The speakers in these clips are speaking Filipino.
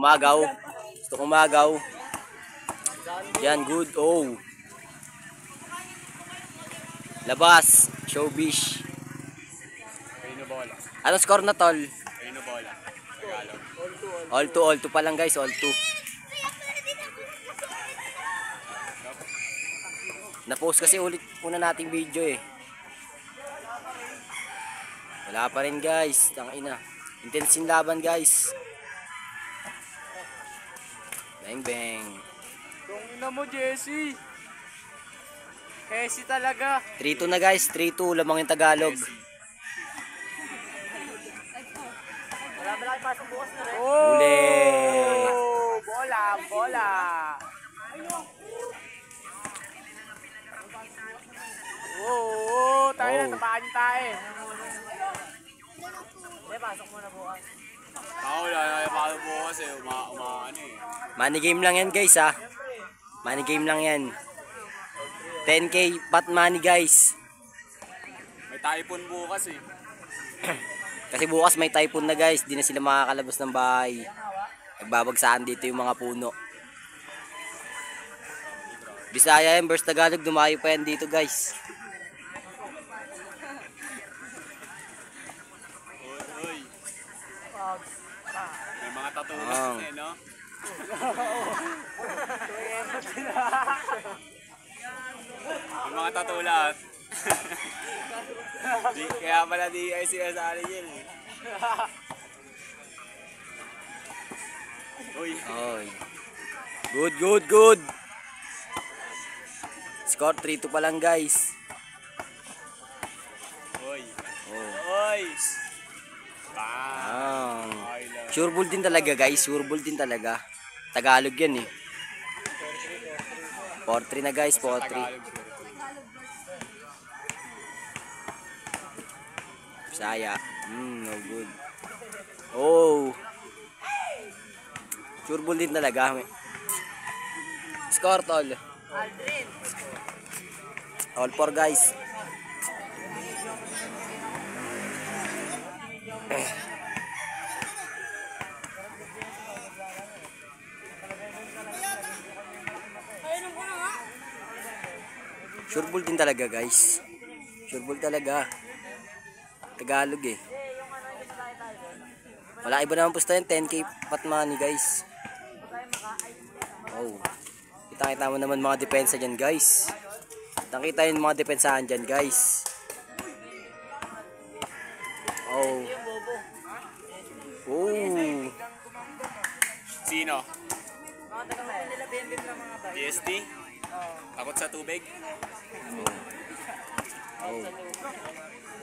Umagaw. Gusto umagaw. Yan, good. Oh. Labas. Showbiz. Anong score na, tol? All two pa lang, guys. All two. Na-post kasi ulit una nating video eh. Wala pa rin, guys. Tangina. Intense yung laban, guys. Bang bang. Tungina mo, Jesse. Hesi talaga. 3-2 na, guys. 3-2. Lamang yung Tagalog. Wala pasok bukas na rin. Uli. Bola. Tayo na, tapakan tayo. Pasok muna bukas. Wala bukas eh. Ano eh. Money game lang yan, guys, ha. Money game lang yan. 10K pot money, guys. May typhoon bukas eh. Kasi bukas may typhoon na, guys. Di na sila makakalabas ng bahay. Nagbabagsaan dito yung mga puno. Bisaya yan versus Tagalog. Dumayo pa yan dito, guys. May mga tatulas eh, no? May mga tatulas. Kaya pala di ay sinasali yun eh. Uy. Good. Score 3-2 pa lang, guys. Uy. Sure ball din talaga, guys. Sure ball din talaga. Tagalog yan eh. 4-3 na, guys. 4-3. Bisaya. No good. Oh. Sure ball din talaga. Score, tol. Aldrin. All 4, guys. Sure ball din talaga, guys. Sure ball talaga. Tagalog eh. Wala iba naman pusta yun. 10K pot money, guys. Oh. Kita mo naman mga depensa dyan, guys. Nakita yung mga depensahan dyan, guys. Oh. Sino? DST? Takot sa tubig?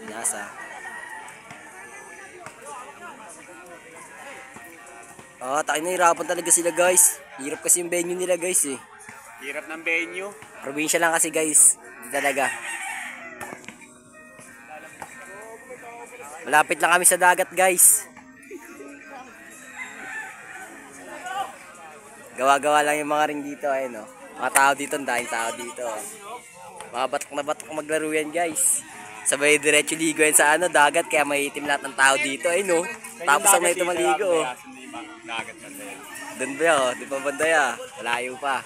Nasa. Takin na, hirapan talaga sila, guys. Hirap kasi yung venue nila, guys eh. Hirap ng venue. Probinsya lang kasi, guys. Hindi talaga. Malapit lang kami sa dagat, guys. Gawa-gawa lang yung mga ring dito, ayun, no. Mga tao dito, dahil tao dito. Mga batak na batak maglaro yan, guys. Sabay diretso ligo yan sa dagat, kaya may itim lahat ng tao dito, ayun, no. Tapos ang na ito maligo, oh. Doon ba, oh. Di pa bandaya. Malayo pa.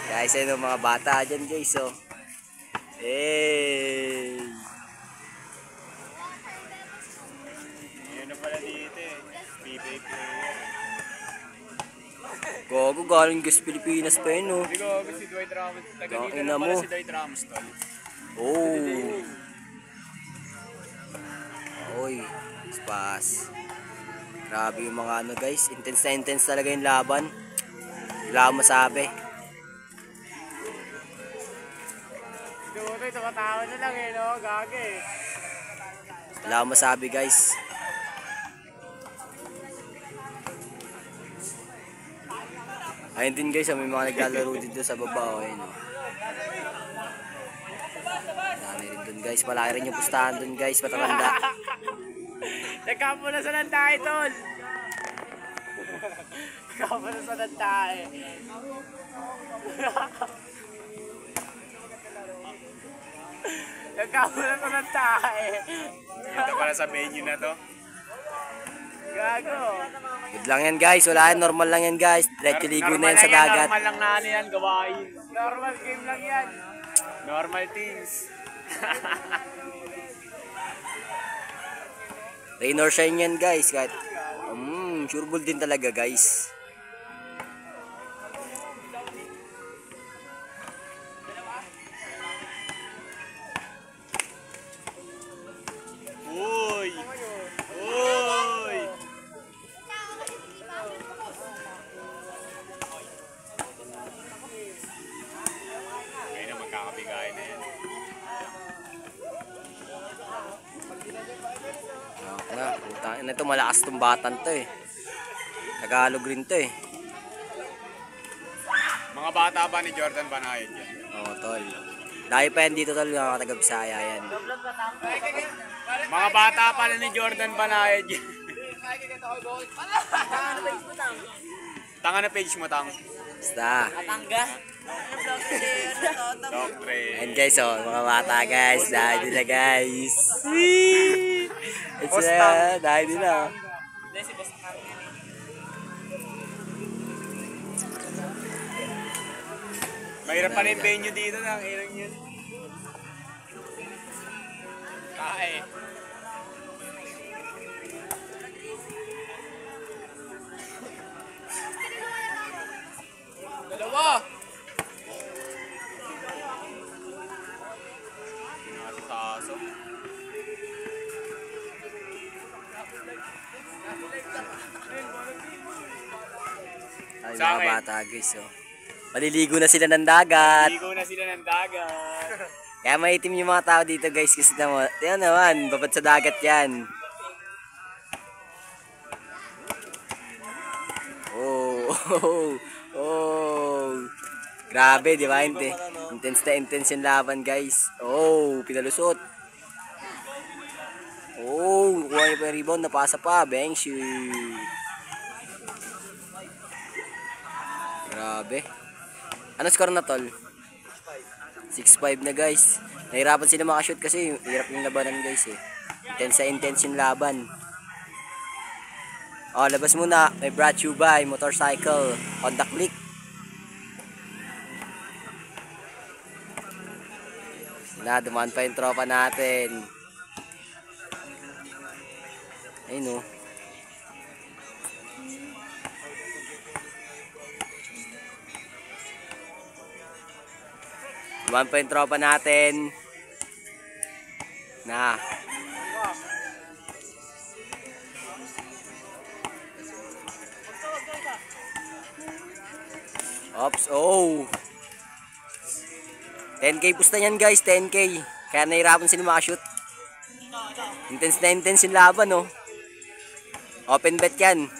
Guys, ayun, mga bata dyan, guys, oh. Hey! Yun na pala dito eh. PBA player. Gago, galing guys Pilipinas pa yun, oh. Hindi ko si Dwight Ramos. Taga dito na pala si Dwight Ramos, tol. Oh. Oy, spas. Grabe yung mga guys. Intense na intense talaga yung laban. Wala akong masabi. Ito, tumatao na lang eh, no? Gagi. Wala akong masabi, guys. Ayun din, guys, may mga naglalaro dito sa baba, oh, ayun, oh. Dami rin dun, guys. Palaki rin yung pustahan dun, guys. Matatanda. Nagkampo na sa nantay, tol. Nagkampo na sa nantay. Nagkampo na sa nantay. Ito pala sa venue na to. Gago. Good lang yan guys, wala yan, normal lang yan guys. Diretso ligo na yan sa dagat. Normal lang na ano yan, gawain. Normal game lang yan. Normal things. Rain or shine yan guys. Kahit, sure ball din talaga guys. Uy! Uy! Ngayon na magkakabigay na yan. Putangin na ito, malakas tong batan to eh. Tagalog rin to eh. Mga bata ba ni Jordan Banayad yan? Oo tol. Dahil pa yan dito tol, mga taga-Bisaya yan. Mga bata pala ni Jordan Banayad yan. Tanga na page mo, tang. Basta. Katangga. Doctre. Ayan guys, oh, mga bata guys. Dahil nila guys. It's dahil nila. Mahirap pa rin venue dito ng ilang yun. Kae. Dalawa. Pinasasaso. Ay, Sa mga akin. bata guys, oh. Maliligo na sila ng dagat. Ligo na sila ng dagat. Kaya maitim yung mga tao dito guys. Kasi naman, yan naman, babad sa dagat yan. Oh, oh, oh. Grabe, di ba? Intense na intense yung laban guys. Oh, pinalusot. Oh, kuha niya pa yung rebound, napasa pa. Bang shoot. Grabe. Ano score na tol? 6-5 na guys. Nahirapan sila makashoot kasi hirap yung labanan guys eh. Intense yung laban. Oh, labas muna. May brought you by Motorcycle Honda Click. Dumaan pa yung tropa natin. Ayun oh. Dumaan pa yung tropa natin. Na. Ops, oh. 10k pusta yan guys, 10k. Kaya nahirapan sila makashoot. Intense na intense yung laban, oh. Open bet yan.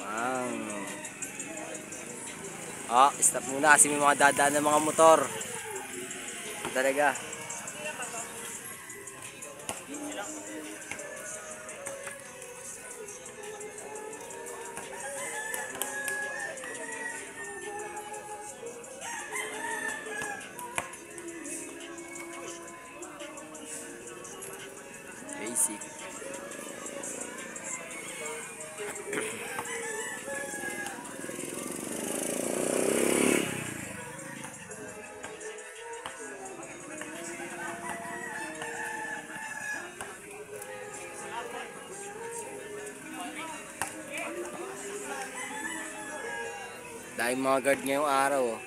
Wow. Oh, stop muna kasi may mga dadaan ng mga motor. Talaga. Basic. Dahil mga guard ngayong araw, oh.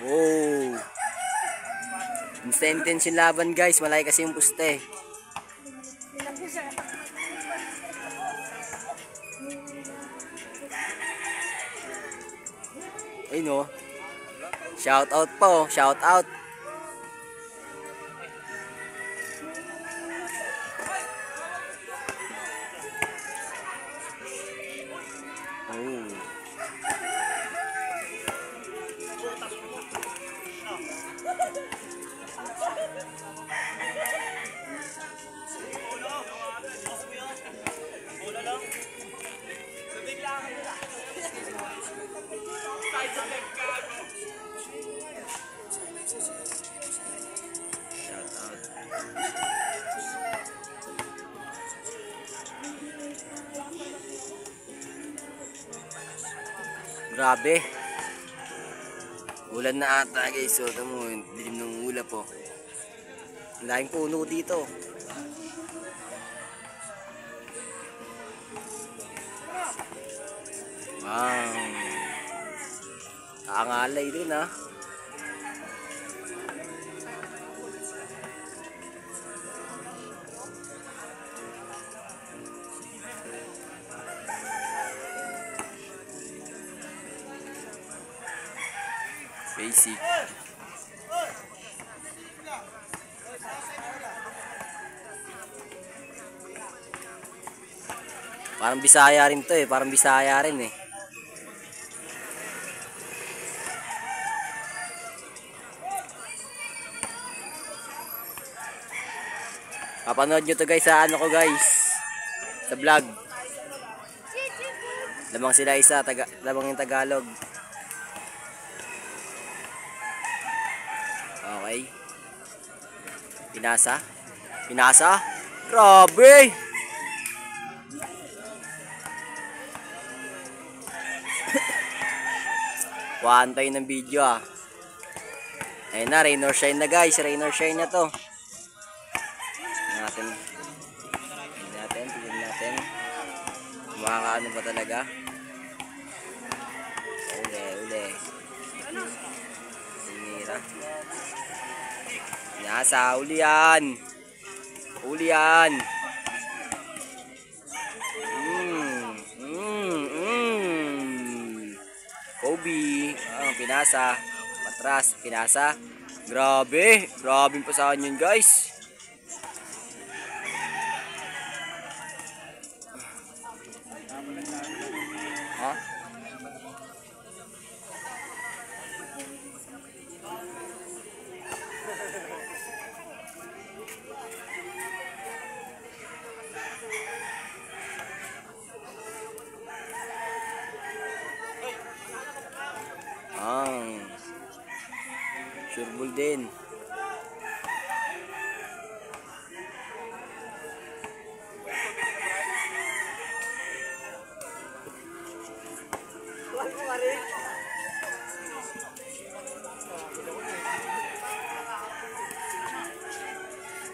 Wow. Intense yung laban guys, malaki kasi yung puste. Ay no. Shout out po, shout out. Oh. Grabe. Ulan na ata guys. So, ito mo, dilim ng ulap po. Ang laking puno dito. Wow. Kaangalay din ha. Basic. Parang Bisaya rin to eh. Parang Bisaya rin eh. Papanood nyo to guys sa ano ko guys. Sa vlog. Lamang sila isa. Lamang yung Tagalog. Okay. Pinasa. Pinasa. Grabe. Waantay ng video ah. Ayun na, rain or shine na guys. Rain or shine na to. Tignan natin. Makakaano ba talaga? Uli. Sinira. Nasa, uli yan. Kobe. Pinasa. Patras, pinasa. Grabe. Grabe pa sa yun guys. Ha? Sureball din.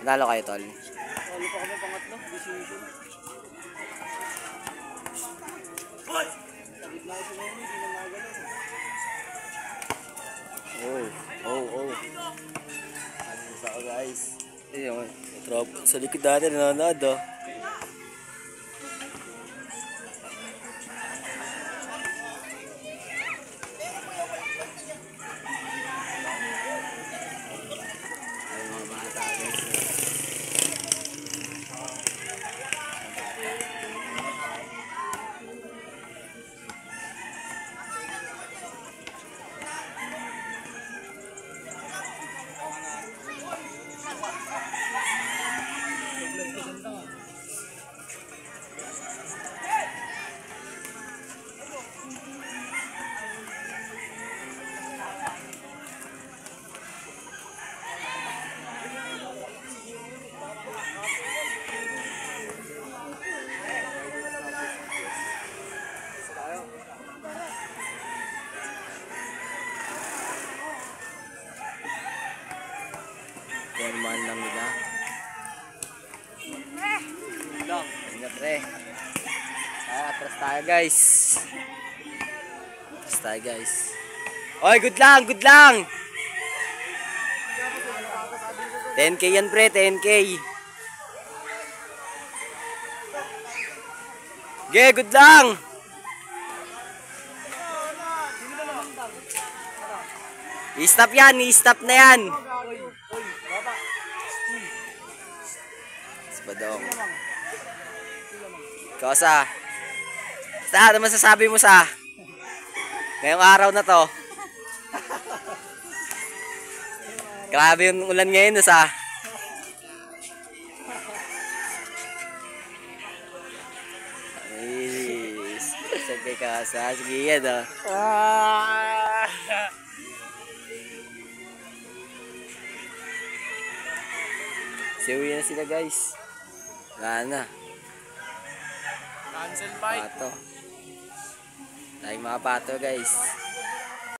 Nalo kayo tol. Lalo pa kami pangatlo. Decision. Oh. Ano sa guys? Ayun, drop sa likod natin nanonood oh. Ay mga bata guys. Forman lang nila. Ingat re. Atras tayo guys. Oy, good lang. 10k yan pre, 10k. Good lang. I-stop na yan. Badong. Ikaw sa. Ano masasabi mo sa ngayong araw na to? Grabe yung ulan ngayon sa. Sige ka sa. Sige yan oh. Siuwi na sila guys. Wala na. Cancel bike. Pato. Tayong mga pato guys.